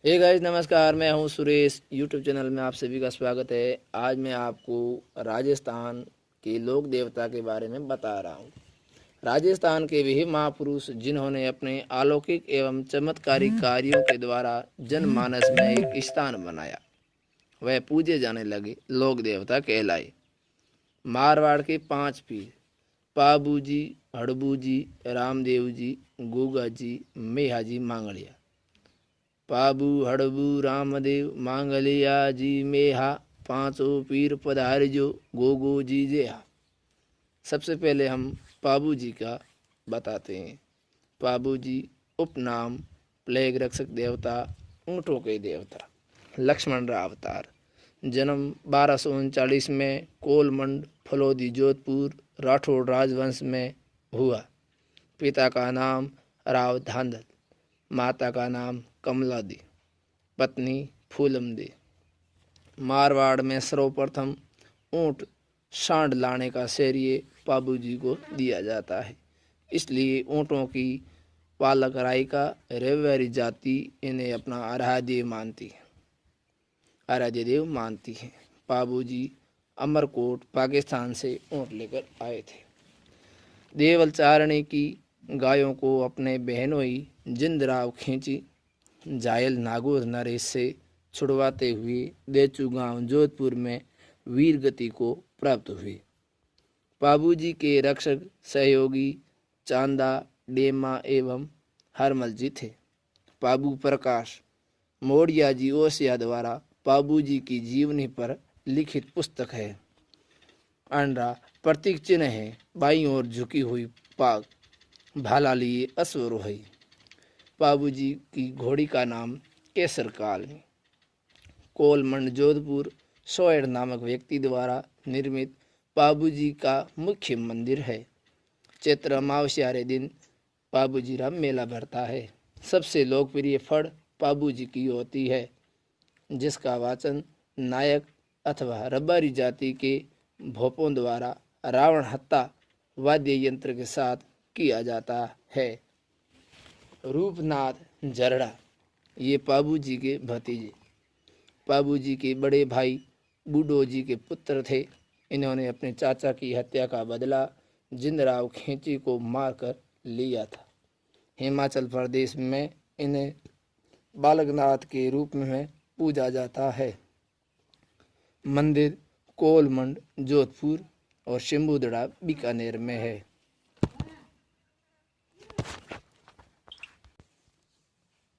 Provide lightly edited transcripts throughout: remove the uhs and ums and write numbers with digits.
Hey guys नमस्कार। मैं हूं सुरेश। यूट्यूब चैनल में आप सभी का स्वागत है। आज मैं आपको राजस्थान के लोक देवता के बारे में बता रहा हूं। राजस्थान के वही महापुरुष जिन्होंने अपने अलौकिक एवं चमत्कारिक कार्यों के द्वारा जनमानस में एक स्थान बनाया, वह पूजे जाने लगे लोक देवता कहलाए। मारवाड़ के 5 पीर पाबू जी, हड़बू जी, रामदेव जी, गोगा जी, मेहा जी, मांगड़िया। पाबू हड़बू रामदेव मांगलिया जी मेहा, पांचों पीर पधारजो गोगो जी जेहा। सबसे पहले हम पाबू जी का बताते हैं। पाबू जी उपनाम प्लेग रक्षक देवता, ऊँटों के देवता, लक्ष्मण का अवतार। जन्म 1239 में कोलमंड फलोदी जोधपुर राठौड़ राजवंश में हुआ। पिता का नाम राव धांधल, माता का नाम कमला दी, पत्नी फूलम दी। मारवाड़ में सर्वप्रथम ऊँट सांड लाने का श्रेय पाबू जी को दिया जाता है। इसलिए ऊँटों की पालक रायका रेवैरी जाति इन्हें अपना आराध्य देव मानती है। पाबू जी अमरकोट पाकिस्तान से ऊँट लेकर आए थे। देवल चारणे की गायों को अपने बहनोई जिंदराव खींची जायल नागौर नरेश से छुड़वाते हुए देचू गांव जोधपुर में वीर गति को प्राप्त हुए। पाबू जी के रक्षक सहयोगी चांदा, डेमा एवं हरमल जी थे। पाबू प्रकाश मोड़िया जी ओसिया द्वारा पाबू जी की जीवनी पर लिखित पुस्तक है। अंडा प्रतीक चिन्ह है। बाईं ओर झुकी हुई पाग, भाला लिए अश्वरोही। पाबू जी की घोड़ी का नाम केसर काल। कोलमंड जोधपुर सोयर नामक व्यक्ति द्वारा निर्मित पाबू जी का मुख्य मंदिर है। चैत्र अमावस्या दिन पाबू जी का मेला भरता है। सबसे लोकप्रिय फड़ पाबू जी की होती है, जिसका वाचन नायक अथवा रबारी जाति के भोपों द्वारा रावण हत्ता वाद्य यंत्र के साथ किया जाता है। रूपनाथ जरड़ा ये पाबू जी के भतीजे, पाबू जी के बड़े भाई बूडो जी के पुत्र थे। इन्होंने अपने चाचा की हत्या का बदला जिंदराव खेची को मारकर लिया था। हिमाचल प्रदेश में इन्हें बालकनाथ के रूप में पूजा जाता है। मंदिर कोलमंड जोधपुर और शिम्बुदड़ा बीकानेर में है।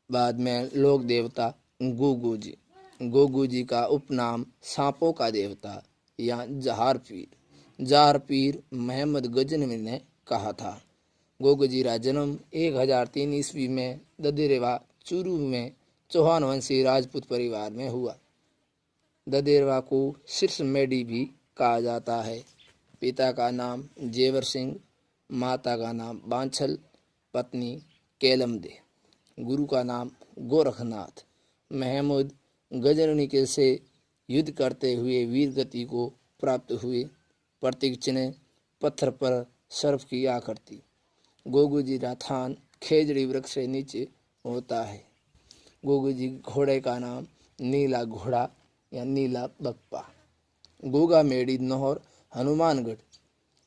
बाद में लोक देवता गोगू जी। गोगू जी का उपनाम सांपों का देवता या जहार पीर मोहम्मद गजनवी ने कहा था। गोगू जी का जन्म 1003 ईस्वी में ददेरेवा चूरू में चौहान वंशी राजपूत परिवार में हुआ। ददेरवा को शीर्ष मेडी भी कहा जाता है। पिता का नाम जेवर सिंह, माता का नाम बांछल, पत्नी केलम दे। गुरु का नाम गोरखनाथ। महमूद गजनवी से युद्ध करते हुए वीर गति को प्राप्त हुए। प्रतीक चिन्ह पत्थर पर सर्प की आकृति। गोगू जी का थान खेजड़ी वृक्ष से नीचे होता है। गोगू जी घोड़े का नाम नीला घोड़ा या नीला बप्पा। गोगा मेड़ी नौहर हनुमानगढ़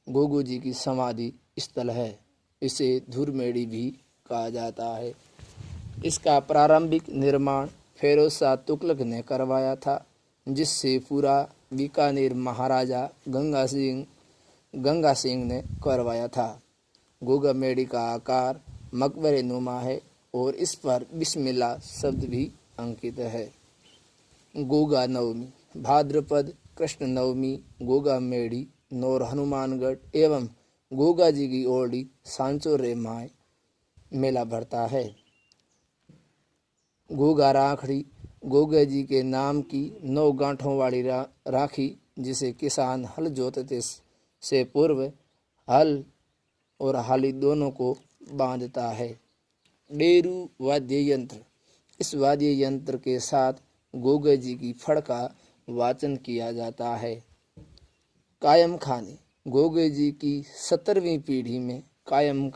गोगू जी की समाधि स्थल है। इसे धुरमेड़ी भी कहा जाता है। इसका प्रारंभिक निर्माण फिरोज शाह तुगलक ने करवाया था, जिससे पूरा बीकानेर महाराजा गंगा सिंह ने करवाया था। गोगा मेड़ी का आकार मकबरे नुमा है और इस पर बिस्मिल्लाह शब्द भी अंकित है। गोगा नवमी भाद्रपद कृष्ण नवमी गोगा मेड़ी नौर हनुमानगढ़ एवं गोगा जी की ओरडी सांचो रे माए मेला भरता है। गोगा राखड़ी गोगा जी के नाम की 9 गांठों वाली राखी, जिसे किसान हल जोतते से पूर्व हल और हाली दोनों को बांधता है। डेरू वाद्य यंत्र, इस वाद्य यंत्र के साथ गोगा जी की फड़ का वाचन किया जाता है। कायम खाने गोगा जी की 17वीं पीढ़ी में कायम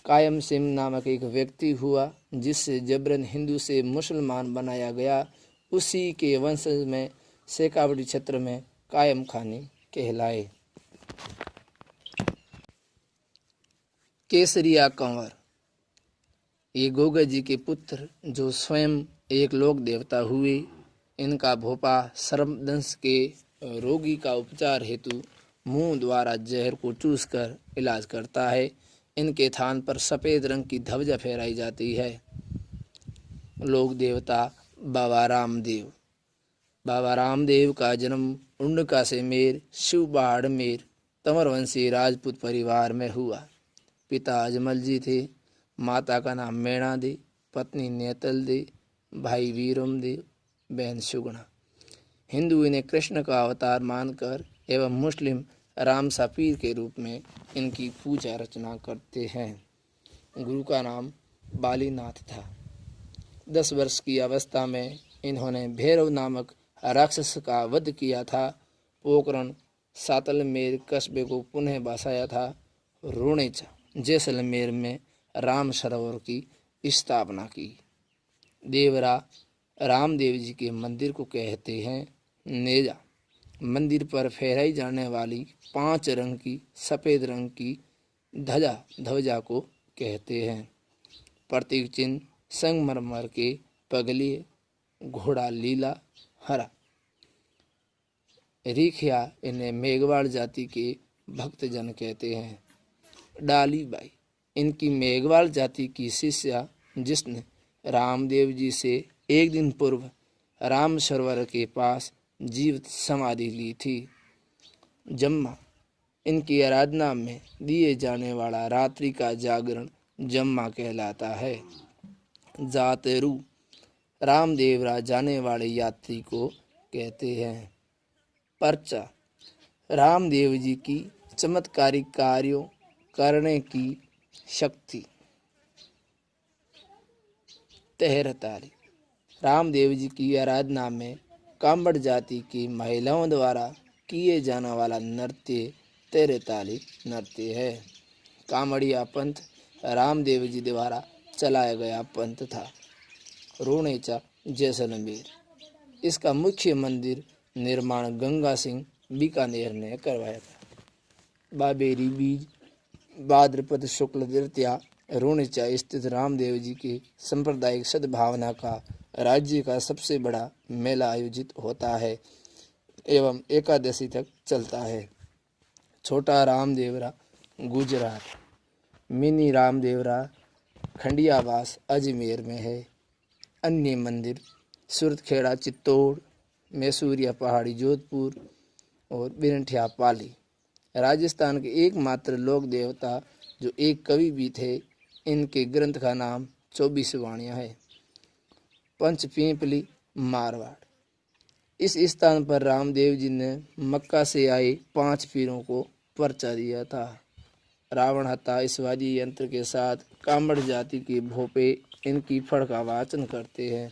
कायम सिंह नामक एक व्यक्ति हुआ जिससे जबरन हिंदू से मुसलमान बनाया गया। उसी के वंशज में शेखावटी क्षेत्र में कायम खानी कहलाए। केसरिया कंवर, ये गोगा जी के पुत्र जो स्वयं एक लोक देवता हुए। इनका भोपा सर्पदंश के रोगी का उपचार हेतु मुंह द्वारा जहर को चूसकर इलाज करता है। इनके थान पर सफ़ेद रंग की ध्वजा फहराई जाती है। लोक देवता बाबा रामदेव। बाबा रामदेव का जन्म उंडका से मेर शिव बाड़मेर तंवरवंशी राजपूत परिवार में हुआ। पिता अजमल जी थे, माता का नाम मैणा दे, पत्नी नेतल दे, भाई वीरम देव, बहन सुगुणा। हिंदू इन्हें कृष्ण का अवतार मानकर एवं मुस्लिम राम सापीर के रूप में इनकी पूजा अर्चना करते हैं। गुरु का नाम बालीनाथ था। 10 वर्ष की अवस्था में इन्होंने भैरव नामक राक्षस का वध किया था। पोखरण सातलमेर कस्बे को पुनः बसाया था। रोणेचा जैसलमेर में राम सरोवर की स्थापना की। देवरा रामदेव जी के मंदिर को कहते हैं। नेजा मंदिर पर फहराई जाने वाली 5 रंग की सफ़ेद रंग की ध्वजा को कहते हैं। प्रतीक चिन्ह संगमरमर के पगलिए, घोड़ा लीला हरा। रिखिया इन्हें मेघवाड़ जाति के भक्तजन कहते हैं। डाली बाई इनकी मेघवाल जाति की शिष्या जिसने रामदेव जी से एक दिन पूर्व राम सरोवर के पास जीवित समाधि ली थी। जम्मा इनकी आराधना में दिए जाने वाला रात्रि का जागरण जम्मा कहलाता है। जातेरू रामदेवरा जाने वाले यात्री को कहते हैं। पर्चा रामदेव जी की चमत्कारिक कार्यों करने की शक्ति। तेहरताली रामदेव जी की आराधना में कांबड़ जाति की महिलाओं द्वारा किए जाने वाला नृत्य तेहरताली नृत्य है। कामड़िया पंथ रामदेव जी द्वारा चलाया गया पंथ था। रोणेचा जैसलमेर इसका मुख्य मंदिर निर्माण गंगा सिंह बीकानेर ने करवाया था। बाबेरी बीज भाद्रपद शुक्ल तृतीया रोणेचा स्थित रामदेव जी के सांप्रदायिक सद्भावना का राज्य का सबसे बड़ा मेला आयोजित होता है एवं एकादशी तक चलता है। छोटा रामदेवरा गुजरात, मिनी रामदेवरा खंडियावास अजमेर में है। अन्य मंदिर सूरतखेड़ा चित्तौड़, मैसूरिया पहाड़ी जोधपुर और बिरंठिया पाली। राजस्थान के एकमात्र लोक देवता जो एक कवि भी थे। इनके ग्रंथ का नाम 24 वाणियाँ है। पंचपीपली मारवाड़ इस स्थान पर रामदेव जी ने मक्का से आए 5 पीरों को पर्चा दिया था। रावण हत्या इस वाद्य यंत्र के साथ कांबड़ जाति के भोपे इनकी फड़ का वाचन करते हैं।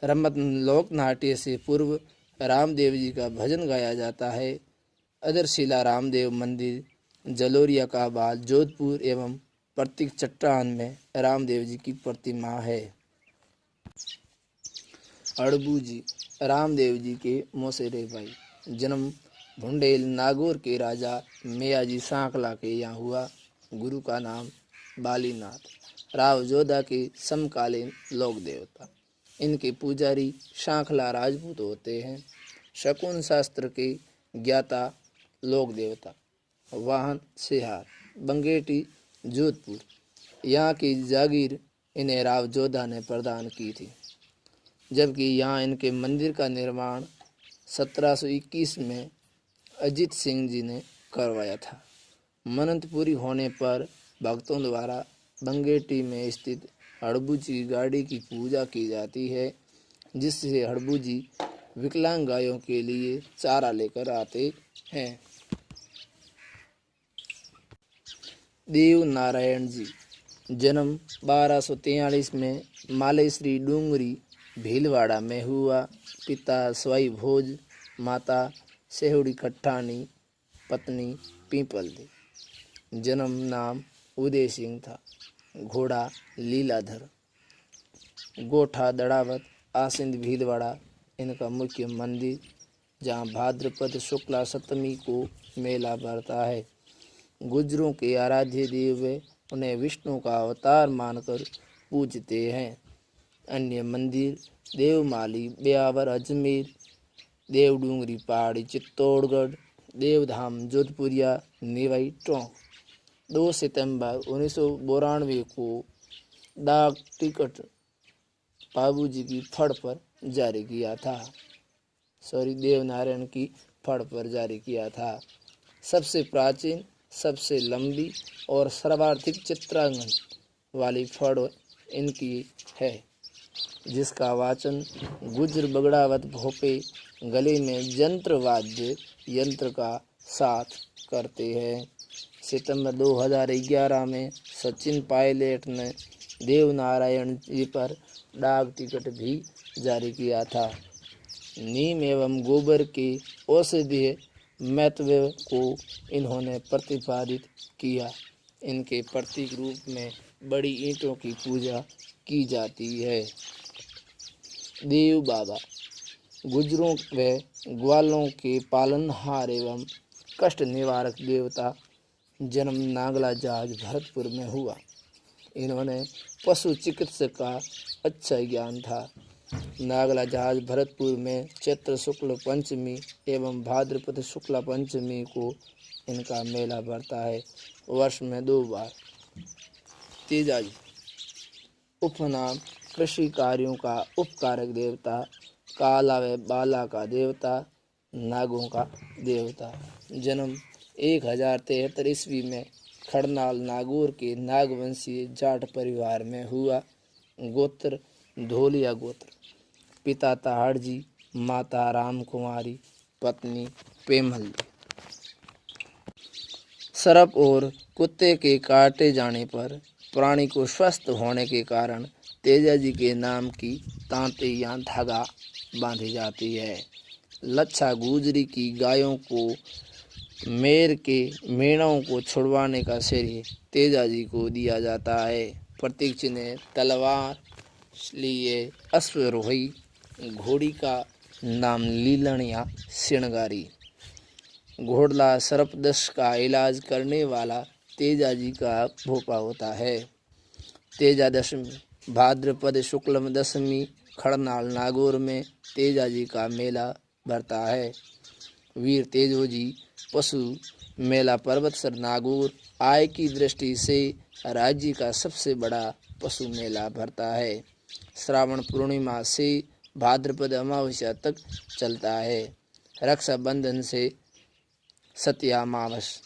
रमत लोक नाट्य से पूर्व रामदेव जी का भजन गाया जाता है। अदरशिला रामदेव मंदिर जलोरिया का बाद जोधपुर एवं प्रतीक चट्टान में रामदेव जी की प्रतिमा है। अड़बू जी रामदेव जी के मौसेरे भाई। जन्म भुंडेल नागौर के राजा मेयाजी सांकला के यहाँ हुआ। गुरु का नाम बालीनाथ। राव जोधा के समकालीन लोक देवता। इनके पुजारी सांखला राजपूत होते हैं। शकुन शास्त्र के ज्ञाता लोक देवता। वाहन सिहार बंगेटी जोधपुर। यहाँ की जागीर इन्हें राव जोधा ने प्रदान की थी, जबकि यहाँ इनके मंदिर का निर्माण 1721 में अजीत सिंह जी ने करवाया था। मन्नत पूरी होने पर भक्तों द्वारा बंगेटी में स्थित हड़बू जी गाड़ी की पूजा की जाती है, जिससे हड़बू जी विकलांग गायों के लिए चारा लेकर आते हैं। देव नारायण जी जन्म 1243 में मालेश्री डूंगरी भीलवाड़ा में हुआ। पिता स्वाई भोज, माता सेहुड़ी खट्टानी, पत्नी पीपल दे। जन्म नाम उदय सिंह था। घोड़ा लीलाधर। गोठा दड़ावत आसिंद भीलवाड़ा इनका मुख्य मंदिर, जहाँ भाद्रपद शुक्ला सप्तमी को मेला भरता है। गुजरों के आराध्य देव वे उन्हें विष्णु का अवतार मानकर पूजते हैं। अन्य मंदिर देवमाली ब्यावर अजमेर, देवडूंगरी पहाड़ी चित्तौड़गढ़, देवधाम जोधपुरिया निवाई टोंक। 2 सितंबर 1992 को डाक टिकट बाबूजी की फड़ पर जारी किया था। देवनारायण की फड़ पर जारी किया था। सबसे प्राचीन, सबसे लंबी और सर्वाधिक चित्रांकन वाली फड़ इनकी है, जिसका वाचन गुजर बगड़ावत भोपे गले में यंत्र वाद्य यंत्र का साथ करते हैं। सितंबर 2011 में सचिन पायलट ने देवनारायण जी पर डाक टिकट भी जारी किया था। नीम एवं गोबर के औषधीय महत्व को इन्होंने प्रतिपादित किया। इनके प्रतीक रूप में बड़ी ईंटों की पूजा की जाती है। देव बाबा गुजरों व ग्वालों के पालनहार एवं कष्ट निवारक देवता। जन्म नागला जहाज भरतपुर में हुआ। इन्होंने पशु चिकित्सा का अच्छा ज्ञान था। नागला जहाज भरतपुर में चैत्र शुक्ल पंचमी एवं भाद्रपद शुक्ला पंचमी को इनका मेला भरता है, वर्ष में 2 बार। तेजाजी उपनाम कृषि कार्यों का उपकारक देवता, काला व बाला का देवता, नागों का देवता। जन्म 1073 ईस्वी में खड़नाल नागौर के नागवंशीय जाट परिवार में हुआ। गोत्र धोलिया गोत्र। पिता ताहड़ जी, माता राम कुमारी, पत्नी पेमल। सर्प और कुत्ते के काटे जाने पर प्राणी को स्वस्थ होने के कारण तेजाजी के नाम की तांते या धागा बांधी जाती है। लच्छा गुजरी की गायों को मेर के मेढ़ों को छुड़वाने का श्रेय तेजाजी को दिया जाता है। प्रतीक चिन्ह तलवार लिए अश्वरोही, घोड़ी का नाम लीलन या सिणगारी। घोड़ला सर्पदंश का इलाज करने वाला तेजाजी का भोपा होता है। तेजा दशमी भाद्रपद शुक्ल दशमी खड़नाल नागौर में तेजाजी का मेला भरता है। वीर तेजोजी पशु मेला पर्वतसर नागौर आय की दृष्टि से राज्य का सबसे बड़ा पशु मेला भरता है। श्रावण पूर्णिमा से भाद्रपद अमावस्या तक चलता है। रक्षाबंधन से सत्यामावस।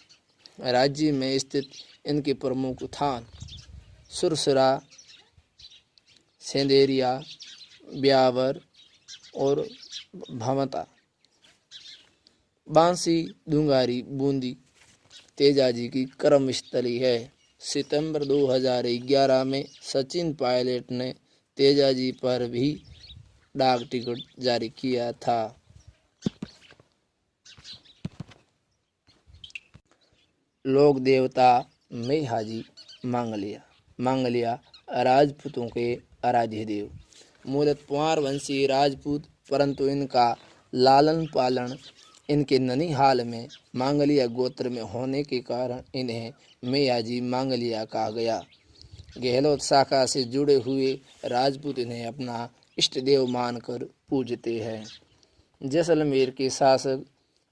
राज्य में स्थित इनके प्रमुख थान सुरसुरा, सेंदेरिया, ब्यावर और भमता। बांसी दुंगारी बूंदी तेजाजी की कर्मस्थली है। सितंबर 2011 में सचिन पायलट ने तेजाजी पर भी डाक टिकट जारी किया था। लोक देवता मेहाजी मांगलिया। मांगलिया राजपूतों के आराध्य देव। मूलतः पुआर वंशीय राजपूत, परंतु इनका लालन पालन इनके ननिहाल में मांगलिया गोत्र में होने के कारण इन्हें मेयाजी मांगलिया कहा गया। गहलोत शाखा से जुड़े हुए राजपूत इन्हें अपना इष्ट देव मानकर पूजते हैं। जैसलमेर के शासक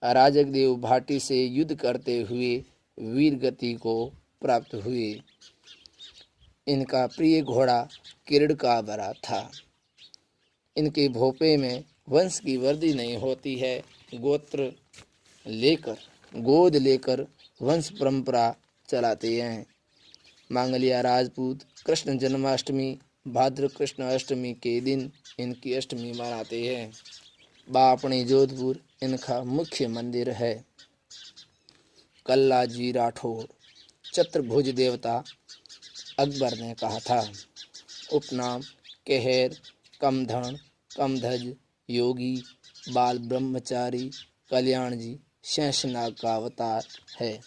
अराजक देव भाटी से युद्ध करते हुए वीर गति को प्राप्त हुए। इनका प्रिय घोड़ा किरण का भरा था। इनके भोपे में वंश की वृद्धि नहीं होती है। गोत्र लेकर गोद लेकर वंश परंपरा चलाते हैं। मांगलिया राजपूत कृष्ण जन्माष्टमी भाद्र कृष्ण अष्टमी के दिन इनकी अष्टमी मनाते हैं। बापणी जोधपुर इनका मुख्य मंदिर है। कल्लाजी राठौर चतुर्भुज देवता अकबर ने कहा था। उपनाम कहर, कमधन, कमधज, योगी, बाल ब्रह्मचारी, कल्याण जी शेषनाग का अवतार है।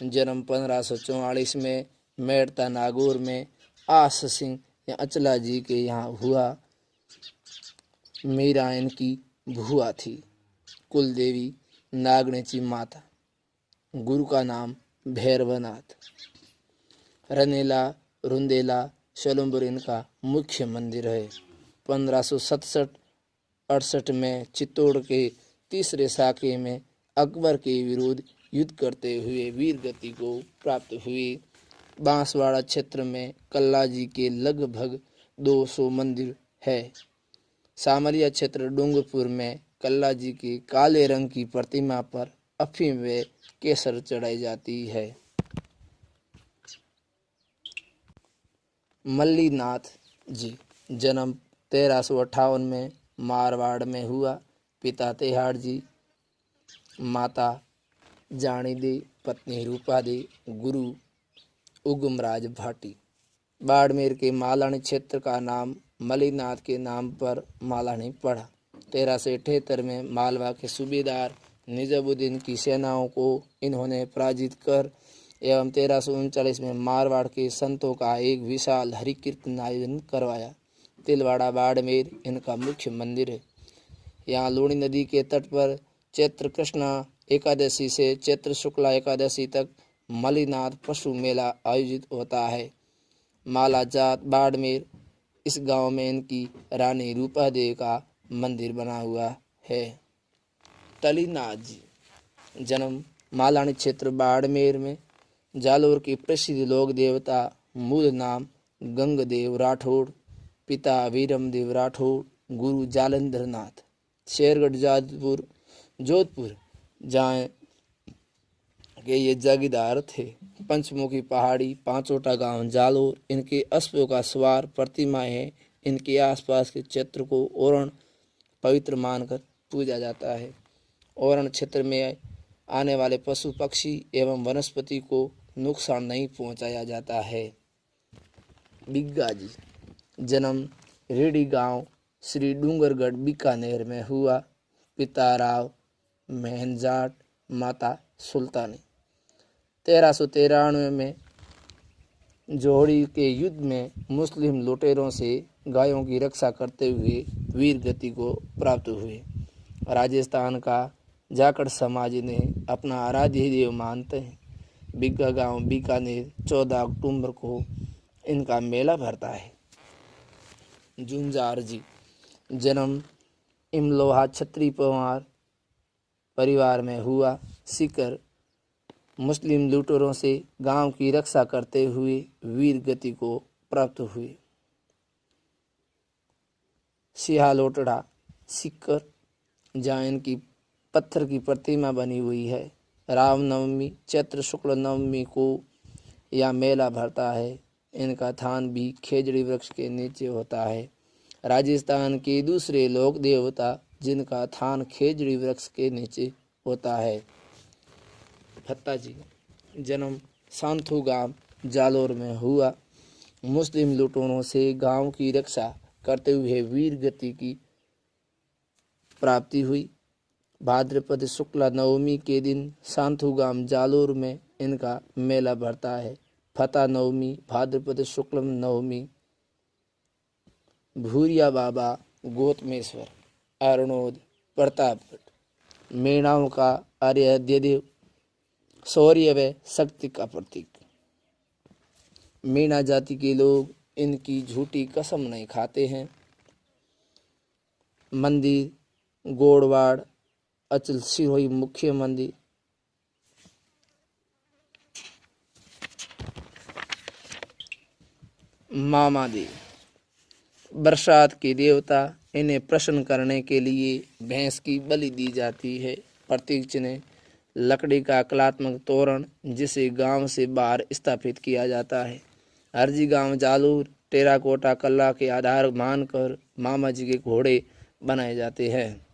जन्म 1544 में मेड़ता नागौर में आस सिंह या अचला जी के यहाँ हुआ। मीरा इनकी भुआ थी। कुल देवी नागणेची माता। गुरु का नाम भैरवनाथ। रनेला रुंदेला स्वयंवर इनका मुख्य मंदिर है। 1567-68 में चित्तौड़ के तीसरे साके में अकबर के विरुद्ध युद्ध करते हुए वीर गति को प्राप्त हुई। बांसवाड़ा क्षेत्र में कल्ला जी के लगभग 200 मंदिर है। सामरिया क्षेत्र डूंगरपुर में कल्ला जी के काले रंग की प्रतिमा पर अफीम व केसर चढ़ाई जाती है। मल्लीनाथ जी जन्म 1358 में मारवाड़ में हुआ। पिता तेहाड़ जी, माता जानी दे, पत्नी रूपा दे, गुरु उगमराज भाटी। बाड़मेर के मालानी क्षेत्र का नाम मल्लीनाथ के नाम पर मालानी पड़ा। 1378 में मालवा के सूबेदार निजामुद्दीन की सेनाओं को इन्होंने पराजित कर एवं 1339 में मारवाड़ के संतों का एक विशाल हरिकीर्तन आयोजन करवाया। तिलवाड़ा बाड़मेर इनका मुख्य मंदिर है। यहाँ लूणी नदी के तट पर चैत्र कृष्णा एकादशी से चैत्र शुक्ला एकादशी तक मल्लीनाथ पशु मेला आयोजित होता है। माला जात बाड़मेर, इस गांव में इनकी रानी रूपा देवी का मंदिर बना हुआ है। तलीनाथ जी जन्म मालानी क्षेत्र बाड़मेर में। जालोर के प्रसिद्ध लोक देवता, मूल नाम गंगदेव राठौड़, पिता वीरमदेव राठौड़, गुरु जालंधर नाथ। शेरगढ़ जोधपुर जहाँ के ये जागीरदार थे। पंचमुखी पहाड़ी, पांचोटा गांव जालोर, इनके अश्वों का सवार प्रतिमाएं हैं। इनके आसपास के क्षेत्र को ओरण पवित्र मानकर पूजा जाता है। ओरण क्षेत्र में आने वाले पशु पक्षी एवं वनस्पति को नुकसान नहीं पहुंचाया जाता है। बिग्गा जी जन्म रेडी गांव श्री डूंगरगढ़ बीकानेर में हुआ। पिता राव महनजाट, माता सुल्तानी। 1393 में जोहड़ी के युद्ध में मुस्लिम लुटेरों से गायों की रक्षा करते हुए वीर गति को प्राप्त हुए। राजस्थान का जाखड़ समाज ने अपना आराध्य देव मानते हैं। बिग्गा गांव बीकानेर 14 अक्टूबर को इनका मेला भरता है। जुंजार जी जन्म इमलोहा छत्री पवार परिवार में हुआ। सीकर मुस्लिम लुटेरों से गांव की रक्षा करते हुए वीर गति को प्राप्त हुए। सिहालोटड़ा सीकर जहाँ इनकी पत्थर की प्रतिमा बनी हुई है। रामनवमी चैत्र शुक्ल नवमी को यह मेला भरता है। इनका थान भी खेजड़ी वृक्ष के नीचे होता है। राजस्थान के दूसरे लोक देवता जिनका थान खेजड़ी वृक्ष के नीचे होता है। फत्ता जी जन्म सांथू गांव जालोर में हुआ। मुस्लिम लुटेरों से गांव की रक्षा करते हुए वीर गति की प्राप्ति हुई। भाद्रपद शुक्ला नवमी के दिन सांथू गांव जालोर में इनका मेला भरता है। फता नवमी भाद्रपद शुक्ल नवमी। भूरिया बाबा गौतमेश्वर अरुणोद प्रतापगढ़ मेणाओं का आराध्य देव, शौर्य व शक्ति का प्रतीक। मीणा जाति के लोग इनकी झूठी कसम नहीं खाते हैं। मंदिर गोड़वाड़ अचल सिरोही मुख्य मंदिर। मामा देव बरसात के देवता, इन्हें प्रसन्न करने के लिए भैंस की बलि दी जाती है। प्रतीक चिन्ह लकड़ी का कलात्मक तोरण जिसे गांव से बाहर स्थापित किया जाता है। हरजी गांव जालूर टेराकोटा कला के आधार मानकर मामा जी के घोड़े बनाए जाते हैं।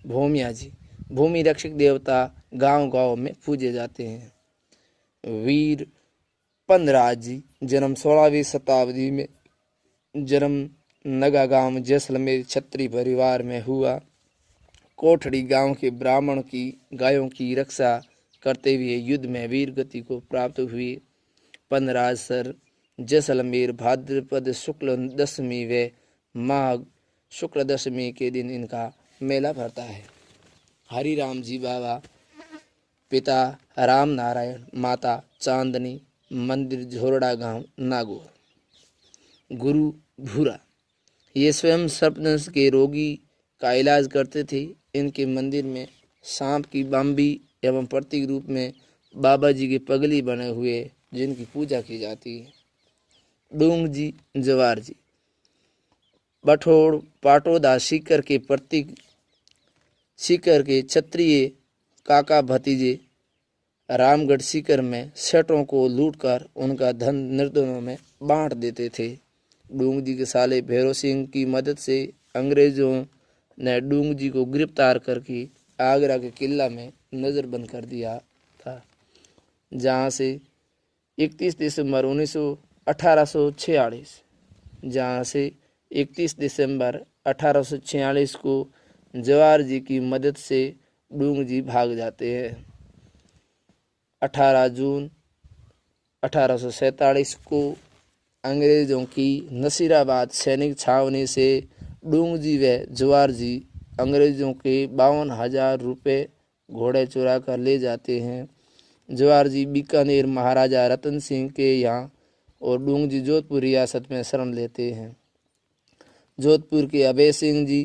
भूमिया जी भूमि रक्षक देवता गांव गांव में पूजे जाते हैं। वीर पंदराज जी जन्म 16वीं शताब्दी में जन्म नगा गांव जैसलमेर क्षत्रिय परिवार में हुआ। कोठड़ी गांव के ब्राह्मण की गायों की रक्षा करते हुए युद्ध में वीर गति को प्राप्त हुई। पंदराज सर जैसलमेर भाद्रपद शुक्ल दशमी व माघ शुक्ल दशमी के दिन इनका मेला भरता है। हरि राम जी बाबा, पिता राम नारायण, माता चांदनी, मंदिर झोरड़ा गांव नागौर। गुरु भूरा, ये स्वयं सर्पदंश के रोगी का इलाज करते थे। इनके मंदिर में सांप की बाम्बी एवं प्रतीक रूप में बाबा जी के पगली बने हुए जिनकी पूजा की जाती है। डूंग जी जवार जी, बठोड़ पाटोदा सीकर के प्रतीक, सीकर के क्षत्रिय काका भतीजे रामगढ़ सीकर में सेठों को लूटकर उनका धन निर्धनों में बांट देते थे। डूंग जी के साले भैरव सिंह की मदद से अंग्रेजों ने डूंग जी को गिरफ्तार करके आगरा के किला में नज़रबंद कर दिया था, जहाँ से 31 दिसंबर 1846 को जवार जी की मदद से डूंग जी भाग जाते हैं। 18 जून 1847 को अंग्रेजों की नसीराबाद सैनिक छावनी से डूंग जी व जवार जी अंग्रेजों के 52,000 रुपये घोड़े चुरा कर ले जाते हैं। जवार जी बीकानेर महाराजा रतन सिंह के यहाँ और डूंग जी जोधपुर रियासत में शरण लेते हैं। जोधपुर के अभय सिंह जी,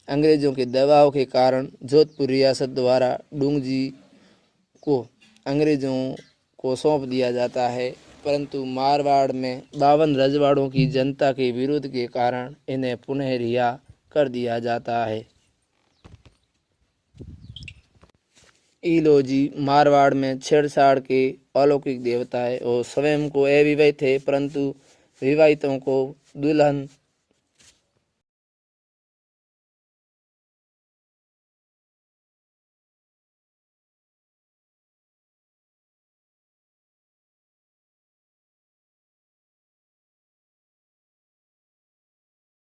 अंग्रेजों के दबाव के कारण जोधपुर रियासत द्वारा डूंग जी को अंग्रेजों को सौंप दिया जाता है, परंतु मारवाड़ में 52 रजवाड़ों की जनता के विरोध के कारण इन्हें पुनः रिहा कर दिया जाता है। ईलोजी मारवाड़ में छेड़छाड़ के अलौकिक देवता है और स्वयं को अविवाहित थे, परंतु विवाहितों को दुल्हन